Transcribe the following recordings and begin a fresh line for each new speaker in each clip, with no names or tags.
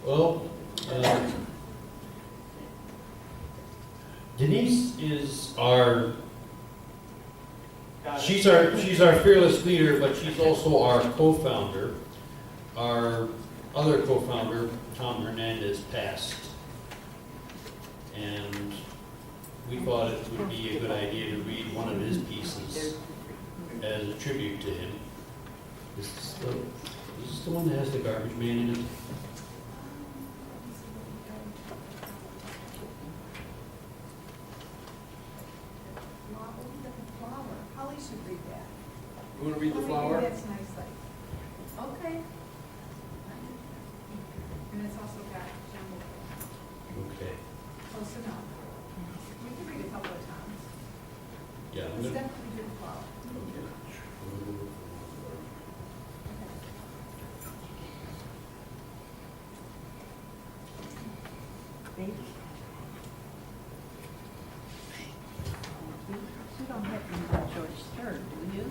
Well, Denise is she's our fearless leader, but she's also our co-founder. Our other co-founder, Tom Hernandez, passed. And we thought it would be a good idea to read one of his pieces as a tribute to him. Is this the one that has the garbage man in it?
Holly should read that.
You want to read the
Holly,
flower?
that's nicely. Okay. And it's also got jumbled.
Okay.
Close enough. We can read a couple of times.
Yeah. I'm
Let's
gonna-
definitely do the flower.
You don't have to use George Sturt, do you?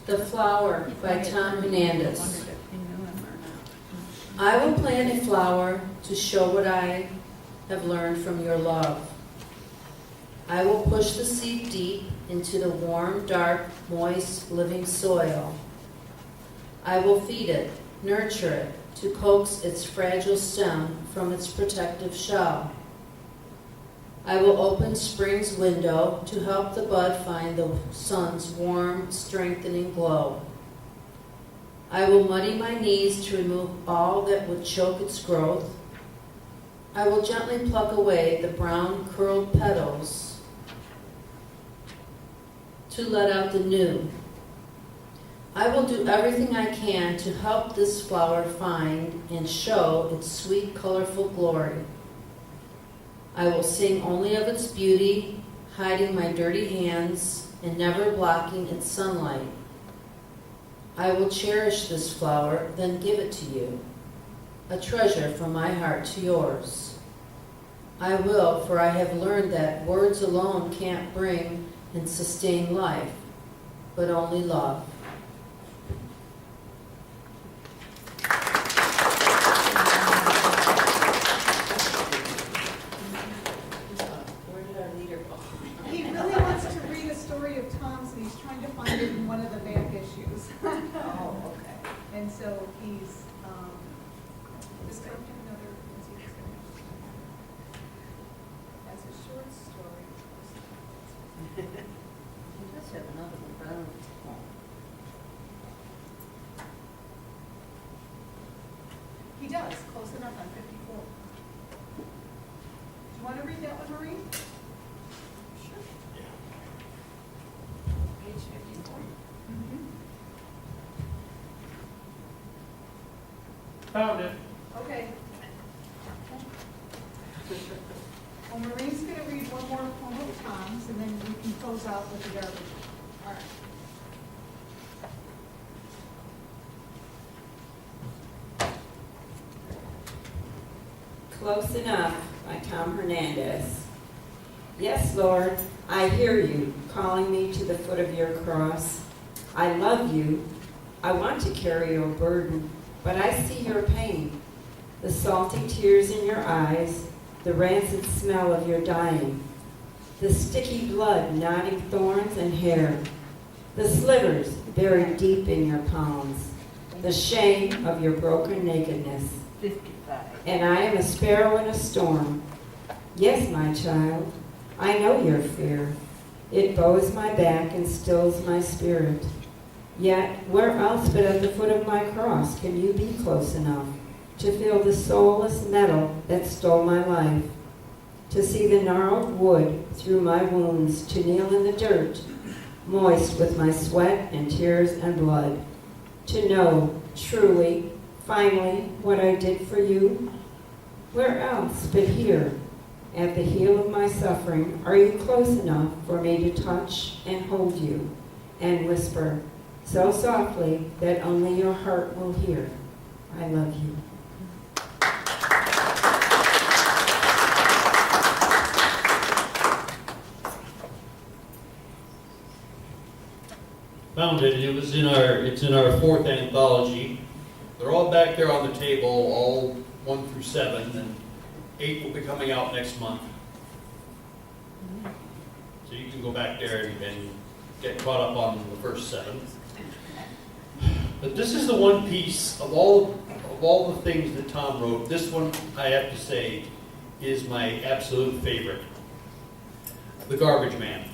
The Flower by Tom Hernandez.
Wondered if you knew him or not.
I will plant a flower to show what I have learned from your love. I will push the seed deep into the warm, dark, moist, living soil. I will feed it, nurture it, to coax its fragile stem from its protective shell. I will open spring's window to help the bud find the sun's warm, strengthening glow. I will muddy my knees to remove all that would choke its growth. I will gently pluck away the brown curled petals to let out the new. I will do everything I can to help this flower find and show its sweet, colorful glory. I will sing only of its beauty, hiding my dirty hands and never blocking its sunlight. I will cherish this flower, then give it to you, a treasure from my heart to yours. I will, for I have learned that words alone can't bring and sustain life, but only love. Where did our leader go?
He really wants to read a story of Tom's, and he's trying to find it in one of the back issues.
Oh, okay.
And so he's, just going to do another, let's see if it's gonna- that's a short story.
He does have another one, but I don't know if it's a poem.
He does, close enough on 54. Do you want to read that one, Marie? Sure.
Page 54.
Found it.
Okay. Well, Marie's going to read one more poem of Tom's, and then we can close out with the garbage. All right.
Close Enough by Tom Hernandez. Yes, Lord, I hear you calling me to the foot of your cross. I love you. I want to carry your burden, but I see your pain, the salty tears in your eyes, the rancid smell of your dying, the sticky blood knotting thorns and hair, the slivers buried deep in your palms, the shame of your broken nakedness.
55.
And I am a sparrow in a storm. Yes, my child, I know your fear. It bows my back and stills my spirit. Yet, where else but at the foot of my cross can you be close enough to feel the soulless metal that stole my life, to see the gnarled wood through my wounds, to kneel in the dirt, moist with my sweat and tears and blood, to know truly, finally, what I did for you? Where else but here, at the heel of my suffering, are you close enough for me to touch and hold you and whisper so softly that only your heart will hear, I love you.
Found it, and it's in our fourth anthology. They're all back there on the table, all 1 through 7, and 8 will be coming out next month. So you can go back there and get caught up on the first 7. But this is the one piece of all the things that Tom wrote. This one, I have to say, is my absolute favorite. The Garbage Man.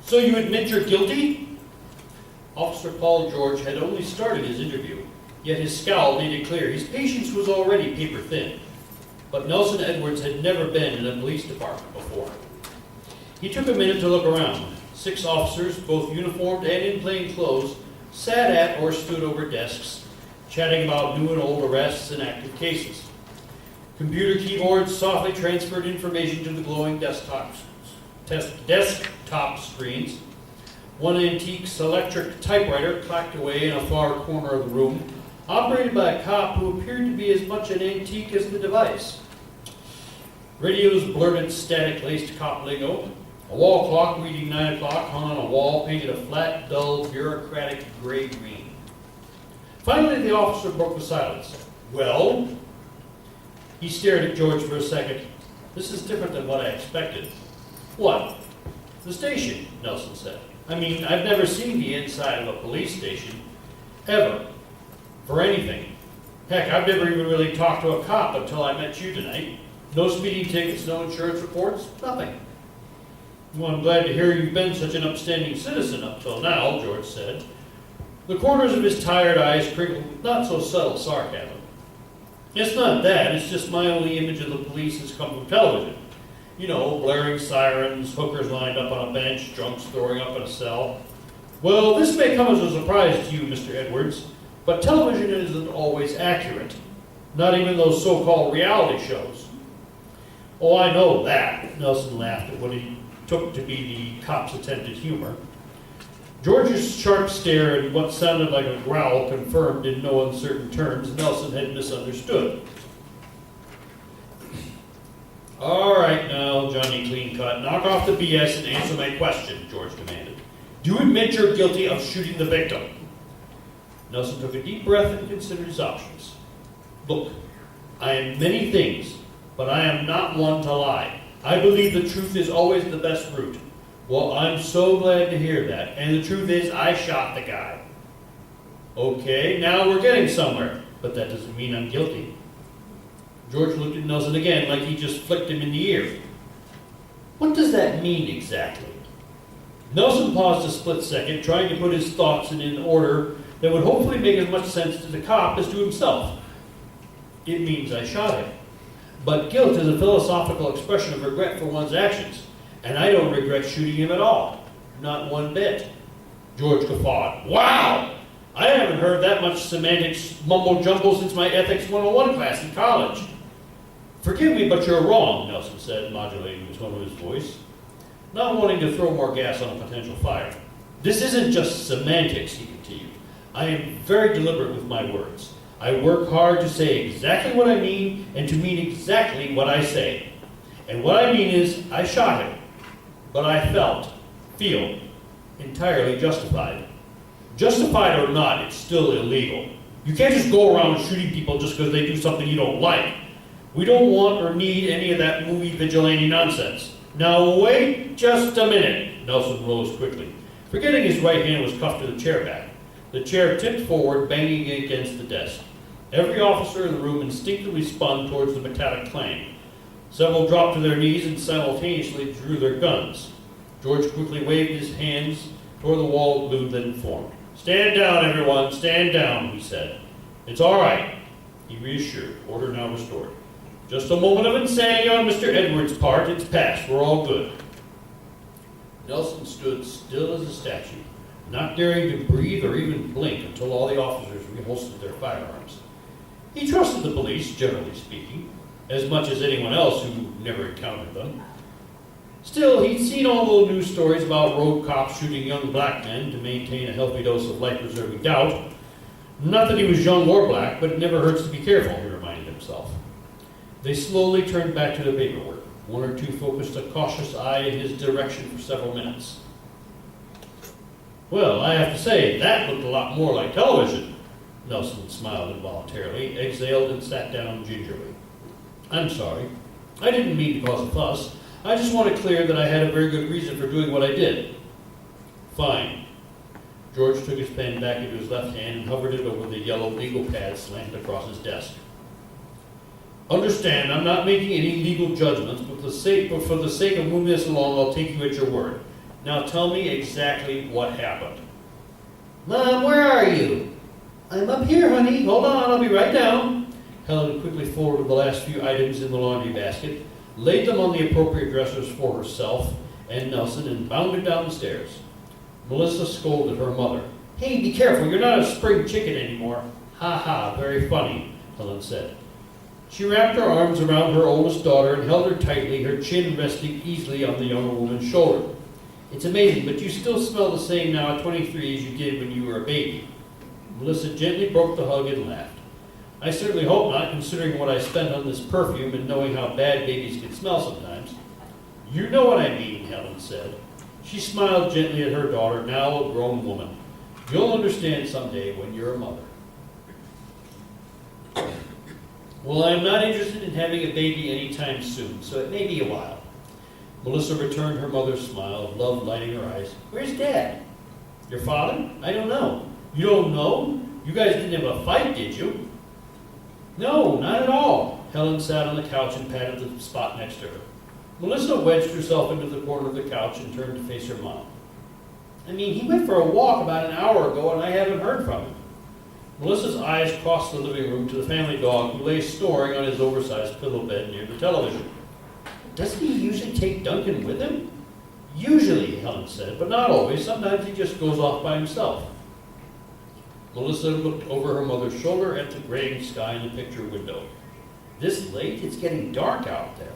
So you admit you're guilty? Officer Paul George had only started his interview, yet his scowl made it clear his patience was already paper thin. But Nelson Edwards had never been in a police department before. He took a minute to look around. 6 officers, both uniformed and in plain clothes, sat at or stood over desks, chatting about new and old arrests and active cases. Computer keyboards softly transferred information to the glowing desktop screens. One antique electric typewriter clacked away in a far corner of the room, operated by a cop who appeared to be as much an antique as the device. Radios blurted static-laced cop lingo. A wall clock reading 9 o'clock hung on a wall painted a flat, dull, bureaucratic gray-green. Finally, the officer broke the silence. Well? He stared at George for a second. This is different than what I expected. What? The station, Nelson said. I mean, I've never seen the inside of a police station. Ever. For anything. Heck, I've never even really talked to a cop until I met you tonight. No speeding tickets, no insurance reports, nothing. Well, I'm glad to hear you've been such an upstanding citizen up till now, George said. The corners of his tired eyes crinkled with not so subtle sarcasm. It's not that, it's just my only image of the police has come from television. You know, blaring sirens, hookers lined up on a bench, drunks throwing up in a cell. Well, this may come as a surprise to you, Mr. Edwards, but television isn't always accurate. Not even those so-called reality shows. Oh, I know that, Nelson laughed at what he took to be the cop's attempt at humor. George's sharp stare and what sounded like a growl confirmed in no uncertain terms Nelson had misunderstood. All right now, Johnny Cleancut, knock off the BS and answer my question, George demanded. Do you admit you're guilty of shooting the victim? Nelson took a deep breath and considered his options. Look, I am many things, but I am not one to lie. I believe the truth is always the best route. Well, I'm so glad to hear that. And the truth is, I shot the guy. Okay, now we're getting somewhere, but that doesn't mean I'm guilty. George looked at Nelson again like he just flicked him in the ear. What does that mean exactly? Nelson paused a split second, trying to put his thoughts in an order that would hopefully make as much sense to the cop as to himself. It means I shot him. But guilt is a philosophical expression of regret for one's actions, and I don't regret shooting him at all. Not one bit. George guffawed. Wow! I haven't heard that much semantics mumbo-jumbo since my Ethics 101 class in college. Forgive me, but you're wrong, Nelson said, modulating the tone of his voice, not wanting to throw more gas on a potential fire. This isn't just semantics, he continued. I am very deliberate with my words. I work hard to say exactly what I mean and to mean exactly what I say. And what I mean is, I shot him. But I feel entirely justified. Justified or not, it's still illegal. You can't just go around shooting people just because they do something you don't like. We don't want or need any of that movie vigilante nonsense. Now wait just a minute. Nelson rose quickly, forgetting his right hand was cuffed to the chair back. The chair tipped forward, banging against the desk. Every officer in the room instinctively spun towards the metallic clang. Several dropped to their knees and simultaneously drew their guns. George quickly waved his hands toward the wall of glue that had formed. Stand down, everyone, stand down, he said. It's all right, he reassured, order now restored. Just a moment of insanity on Mr. Edwards' part. It's past. We're all good. Nelson stood still as a statue, not daring to breathe or even blink until all the officers reholstered their firearms. He trusted the police, generally speaking, as much as anyone else who never encountered them. Still, he'd seen all the news stories about rogue cops shooting young black men to maintain a healthy dose of life-preserving doubt. Not that he was young or black, but it never hurts to be careful, he reminded himself. They slowly turned back to their paperwork. One or two focused a cautious eye in his direction for several minutes. Well, I have to say, that looked a lot more like television, Nelson smiled involuntarily, exhaled, and sat down gingerly. I'm sorry. I didn't mean to cause a fuss. I just want to clear that I had a very good reason for doing what I did. Fine. George took his pen back into his left hand and hovered it over the yellow legal pad slanted across his desk. Understand, I'm not making any legal judgments, but for the sake of moving this along, I'll take you at your word. Now tell me exactly what happened. Mom, where are you? I'm up here, honey. Hold on, I'll be right down. Helen quickly forwarded the last few items in the laundry basket, laid them on the appropriate dressers for herself and Nelson, and bounded down the stairs. Melissa scolded her mother. Hey, be careful, you're not a spring chicken anymore. Ha ha, very funny, Helen said. She wrapped her arms around her oldest daughter and held her tightly, her chin resting easily on the younger woman's shoulder. It's amazing, but you still smell the same now at 23 as you did when you were a baby. Melissa gently broke the hug and laughed. I certainly hope not, considering what I spent on this perfume and knowing how bad babies can smell sometimes. You know what I mean, Helen said. She smiled gently at her daughter, now a grown woman. You'll understand someday when you're a mother. Well, I'm not interested in having a baby anytime soon, so it may be a while. Melissa returned her mother's smile of love lighting her eyes. Where's Dad? Your father? I don't know. You don't know? You guys didn't have a fight, did you? No, not at all. Helen sat on the couch and patted the spot next to her. Melissa wedged herself into the corner of the couch and turned to face her mom. I mean, he went for a walk about an hour ago and I haven't heard from him. Melissa's eyes crossed the living room to the family dog who lay snoring on his oversized pillow bed near the television. Doesn't he usually take Duncan with him? Usually, Helen said, but not always. Sometimes he just goes off by himself. Melissa looked over her mother's shoulder at the graying sky in the picture window. This late? It's getting dark out there.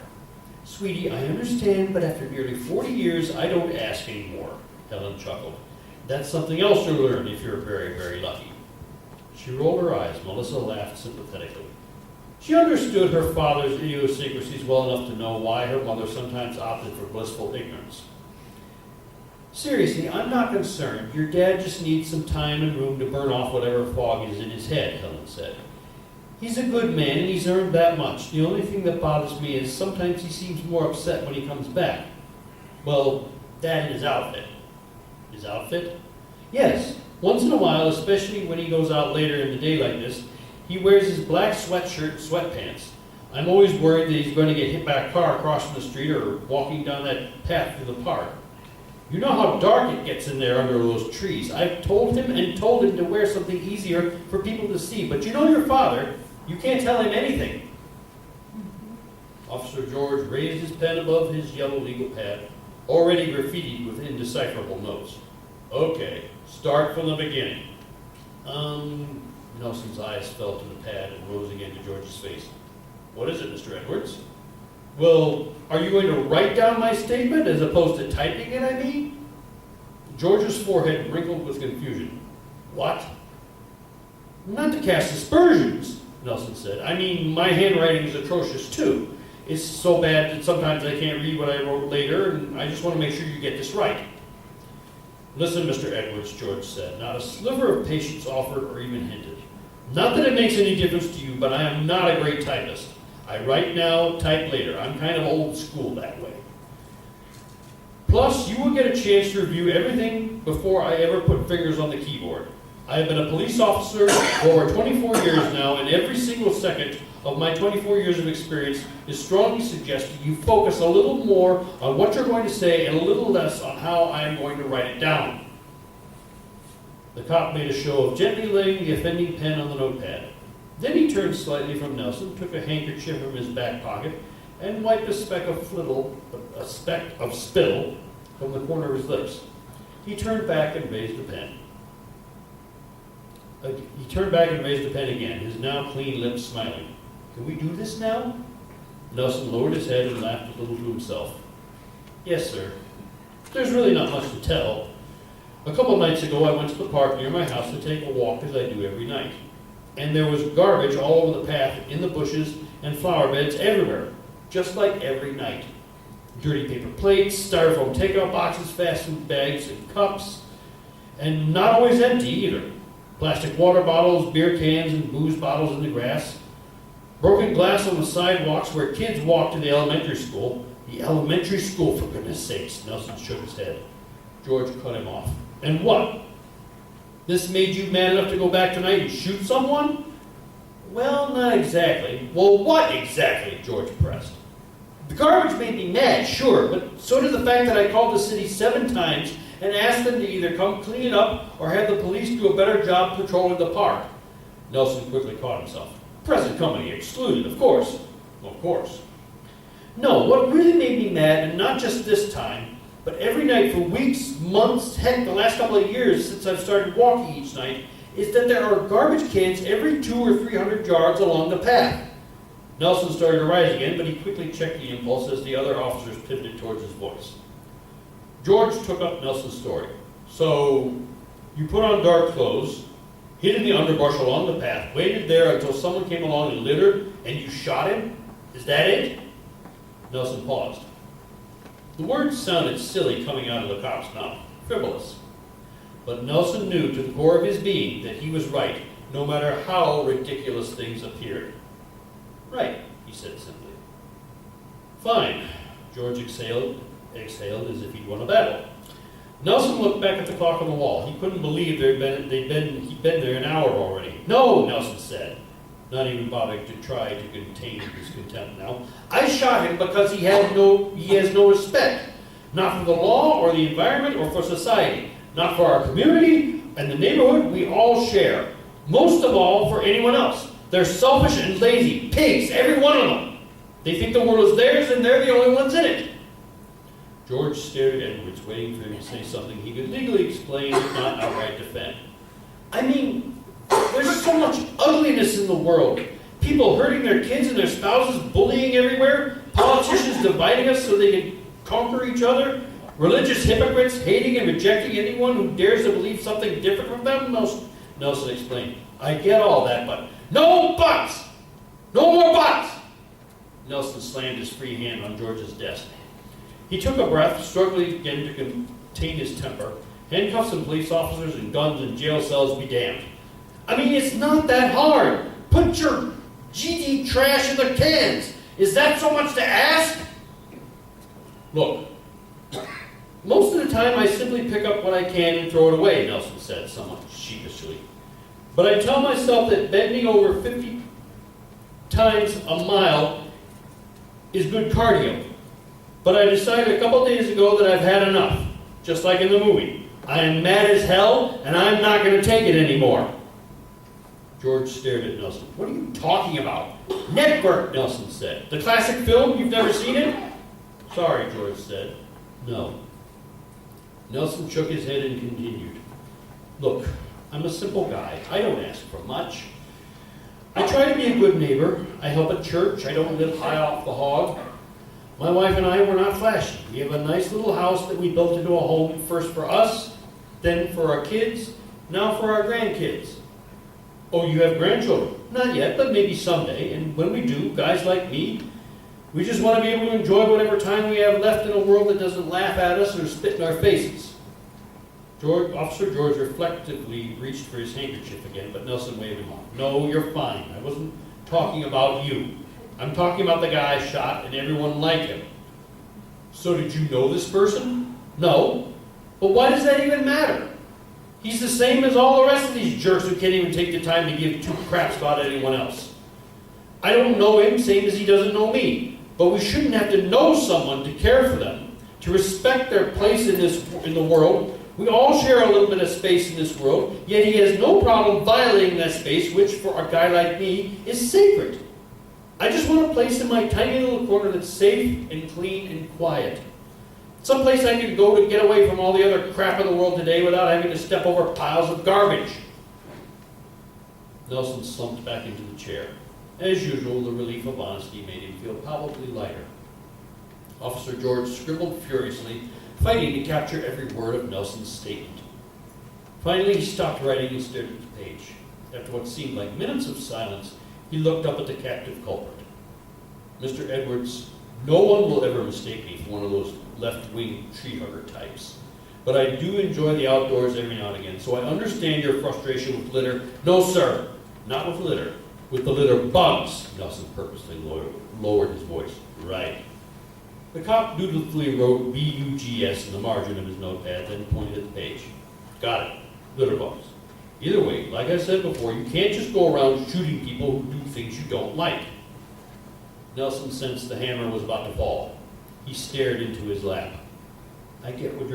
Sweetie, I understand, but after nearly 40 years, I don't ask anymore, Helen chuckled. That's something else you'll learn if you're very, very lucky. She rolled her eyes. Melissa laughed sympathetically. She understood her father's idiosyncrasies well enough to know why her mother sometimes opted for blissful ignorance. Seriously, I'm not concerned. Your dad just needs some time and room to burn off whatever fog is in his head, Helen said. He's a good man and he's earned that much. The only thing that bothers me is sometimes he seems more upset when he comes back. Well, that and his outfit. His outfit? Yes. Once in a while, especially when he goes out later in the day like this, he wears his black sweatshirt and sweatpants. I'm always worried that he's going to get hit by a car crossing the street or walking down that path through the park. You know how dark it gets in there under those trees. I've told him to wear something easier for people to see, but you know your father, you can't tell him anything. Officer George raised his pen above his yellow legal pad, already graffitied with indecipherable notes. Okay, start from the beginning. Nelson's eyes fell to the pad and rose again to George's face. What is it, Mr. Edwards? Well, are you going to write down my statement as opposed to typing it, I mean? George's forehead wrinkled with confusion. What? Not to cast aspersions, Nelson said. I mean, my handwriting is atrocious too. It's so bad that sometimes I can't read what I wrote later, and I just want to make sure you get this right. Listen, Mr. Edwards, George said. Not a sliver of patience offered or even hinted. Not that it makes any difference to you, but I am not a great typist. I write now, type later. I'm kind of old school that way. Plus, you will get a chance to review everything before I ever put fingers on the keyboard. I have been a police officer for over 24 years now, and every single second of my 24 years of experience is strongly suggesting you focus a little more on what you're going to say and a little less on how I am going to write it down. The cop made a show of gently laying the offending pen on the notepad. Then he turned slightly from Nelson, took a handkerchief from his back pocket, and wiped a speck of spittle from the corner of his lips. He turned back and raised the pen. Again, his now clean lips smiling. Can we do this now? Nelson lowered his head and laughed a little to himself. Yes, sir. There's really not much to tell. A couple of nights ago, I went to the park near my house to take a walk as I do every night. And there was garbage all over the path, in the bushes, and flower beds everywhere, just like every night. Dirty paper plates, styrofoam takeout boxes, fast food bags, and cups, and not always empty either. Plastic water bottles, beer cans, and booze bottles in the grass. Broken glass on the sidewalks where kids walk to the elementary school. The elementary school, for goodness sakes. Nelson shook his head. George cut him off. And what? This made you mad enough to go back tonight and shoot someone? Well, not exactly. Well, what exactly? George pressed. The garbage made me mad, sure, but so did the fact that I called the city 7 times and asked them to either come clean it up or have the police do a better job patrolling the park. Nelson quickly caught himself. Present company excluded, of course. Of course. No, what really made me mad, and not just this time, but every night for weeks, months, heck, the last couple of years since I've started walking each night, is that there are garbage cans every 200 or 300 yards along the path. Nelson started to rise again, but he quickly checked the impulse as the other officers pivoted towards his voice. George took up Nelson's story. So, you put on dark clothes, hid in the underbrush along the path, waited there until someone came along and littered, and you shot him? Is that it? Nelson paused. The words sounded silly coming out of the cop's mouth, frivolous. But Nelson knew to the core of his being that he was right, no matter how ridiculous things appeared. Right, he said simply. Fine, George exhaled as if he'd won a battle. Nelson looked back at the clock on the wall. He couldn't believe he'd been there an hour already. No, Nelson said, not even bothering to try to contain his contempt now. I shot him because he has no respect. Not for the law or the environment or for society. Not for our community and the neighborhood we all share. Most of all for anyone else. They're selfish and lazy. Pigs, every one of them. They think the world is theirs and they're the only ones in it. George stared at Edwards, waiting for him to say something he could legally explain, if not outright defend. I mean, there's so much ugliness in the world. People hurting their kids and their spouses, bullying everywhere, politicians dividing us so they can conquer each other, religious hypocrites hating and rejecting anyone who dares to believe something different from them, Nelson explained. I get all that, but no buts! No more buts! Nelson slammed his free hand on George's desk. He took a breath, struggling again to contain his temper. Handcuffs and police officers and guns and jail cells be damned. I mean, it's not that hard. Put your GD trash in the cans. Is that so much to ask? Look, most of the time I simply pick up what I can and throw it away, Nelson said, somewhat sheepishly. But I tell myself that bending over 50 times a mile is good cardio. But I decided a couple days ago that I've had enough, just like in the movie. I am mad as hell, and I'm not going to take it anymore. George stared at Nelson. What are you talking about? Network, Nelson said. The classic film? You've never seen it? Sorry, George said. No. Nelson shook his head and continued. Look, I'm a simple guy. I don't ask for much. I try to be a good neighbor. I help at church. I don't live high off the hog. My wife and I were not flashy. We have a nice little house that we built into a home first for us, then for our kids, now for our grandkids. Oh, you have grandchildren? Not yet, but maybe someday. And when we do, guys like me, we just want to be able to enjoy whatever time we have left in a world that doesn't laugh at us or spit in our faces. Officer George reflectively reached for his handkerchief again, but Nelson waved him off. No, you're fine. I wasn't talking about you. I'm talking about the guy I shot and everyone like him. So did you know this person? No. But why does that even matter? He's the same as all the rest of these jerks who can't even take the time to give 2 craps about anyone else. I don't know him, same as he doesn't know me. But we shouldn't have to know someone to care for them, to respect their place in the world. We all share a little bit of space in this world, yet he has no problem violating that space, which for a guy like me is sacred. I just want a place in my tiny little corner that's safe and clean and quiet. Someplace I could go to get away from all the other crap in the world today without having to step over piles of garbage. Nelson slumped back into the chair. As usual, the relief of honesty made him feel palpably lighter. Officer George scribbled furiously, fighting to capture every word of Nelson's statement. Finally, he stopped writing and stared at the page. After what seemed like minutes of silence, he looked up at the captive culprit. Mr. Edwards, no one will ever mistake me for one of those left-wing tree hugger types. but I do enjoy the outdoors every now and again, so I understand your frustration with litter. No, sir, not with litter, with the litter bugs. Nelson purposely lowered his voice. Right. The cop dutifully wrote B-U-G-S in the margin of his notepad, then pointed at the page. Got it. Litter bugs. Either way, like I said before, you can't just go around shooting people who do things you don't like. Nelson sensed the hammer was about to fall. He stared into his lap. I get where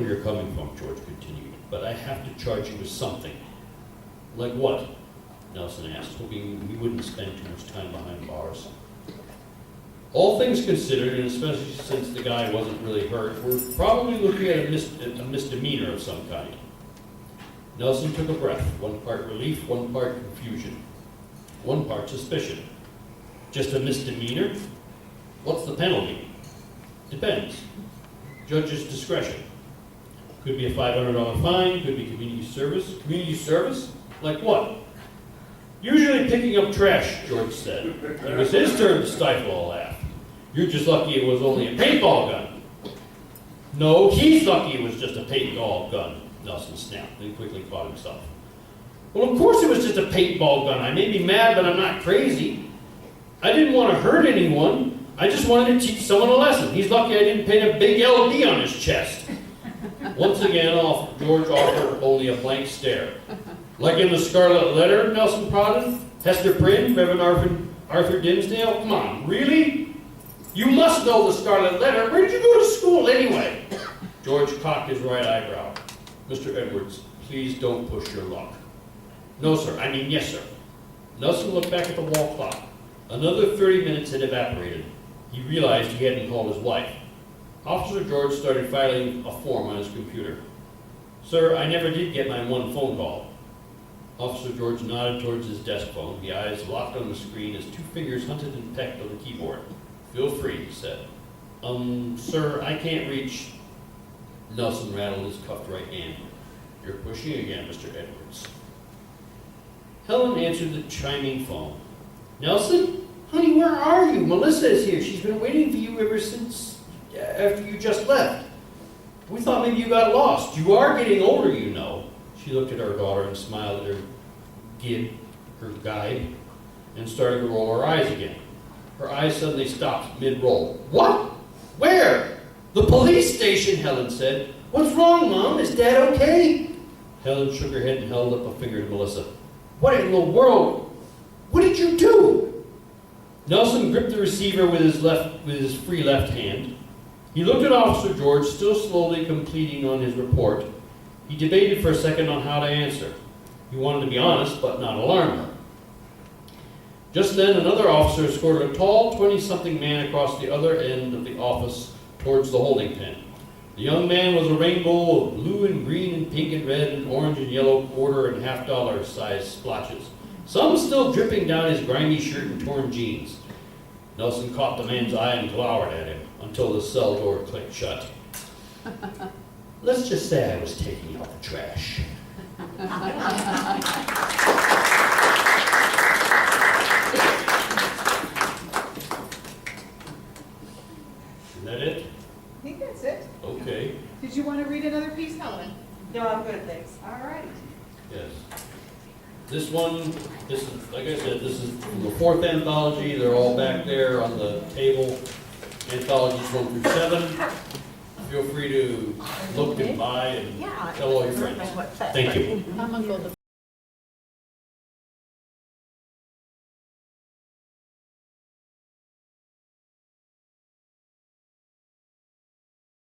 you're coming from, George continued, but I have to charge you with something. Like what? Nelson asked, hoping he wouldn't spend too much time behind bars. All things considered, and especially since the guy wasn't really hurt, we're probably looking at a misdemeanor of some kind. Nelson took a breath, one part relief, one part confusion, one part suspicion. Just a misdemeanor? What's the penalty? Depends. Judge's discretion. Could be a $500 fine, could be community service. Community service? Like what? Usually picking up trash, George said. It was his turn to stifle a laugh. You're just lucky it was only a paintball gun. No, he's lucky it was just a paintball gun, Nelson snapped, then quickly caught himself. Well, of course it was just a paintball gun. I may be mad, but I'm not crazy. I didn't want to hurt anyone. I just wanted to teach someone a lesson. He's lucky I didn't paint a big LD on his chest. Once again, George offered only a blank stare. Like in the Scarlet Letter, Nelson prodded. Hester Prynne, Reverend Arthur Dimmesdale. Come on, really? You must know the Scarlet Letter. Where did you go to school anyway? George cocked his right eyebrow. Mr. Edwards, please don't push your luck. No, sir. I mean, yes, sir. Nelson looked back at the wall clock. Another 30 minutes had evaporated. He realized he hadn't called his wife. Officer George started filing a form on his computer. Sir, I never did get my one phone call. Officer George nodded towards his desk phone, the eyes locked on the screen as two fingers hunted and pecked on the keyboard. Feel free, he said. Sir, I can't reach... Nelson rattled his cuffed right hand. You're pushing again, Mr. Edwards. Helen answered the chiming phone. Nelson? Honey, where are you? Melissa is here. She's been waiting for you ever since after you just left. We thought maybe you got lost. You are getting older, you know. She looked at her daughter and smiled at her guide, and started to roll her eyes again. Her eyes suddenly stopped mid-roll. What? Where? The police station, Helen said. What's wrong, Mom? Is Dad okay? Helen shook her head and held up a finger to Melissa. What in the world? What did you do? Nelson gripped the receiver with his free left hand. He looked at Officer George, still slowly completing on his report. He debated for a second on how to answer. He wanted to be honest, but not alarm her. Just then, another officer escorted a tall, 20-something man across the other end of the office towards the holding pen. The young man was a rainbow of blue and green and pink and red and orange and yellow quarter and $half size splotches, some still dripping down his grimy shirt and torn jeans. Nelson caught the man's eye and glowered at him until the cell door clicked shut. Let's just say I was taking out the trash. Isn't that it?
I think that's it.
Okay.
Did you want to read another piece, Helen?
No, I'm good, thanks.
All right.
Yes. This is, like I said, this is from the fourth anthology. They're all back there on the table. Anthologies 1 through 7. Feel free to look and buy and tell all your friends. Thank you.
I'm going to go to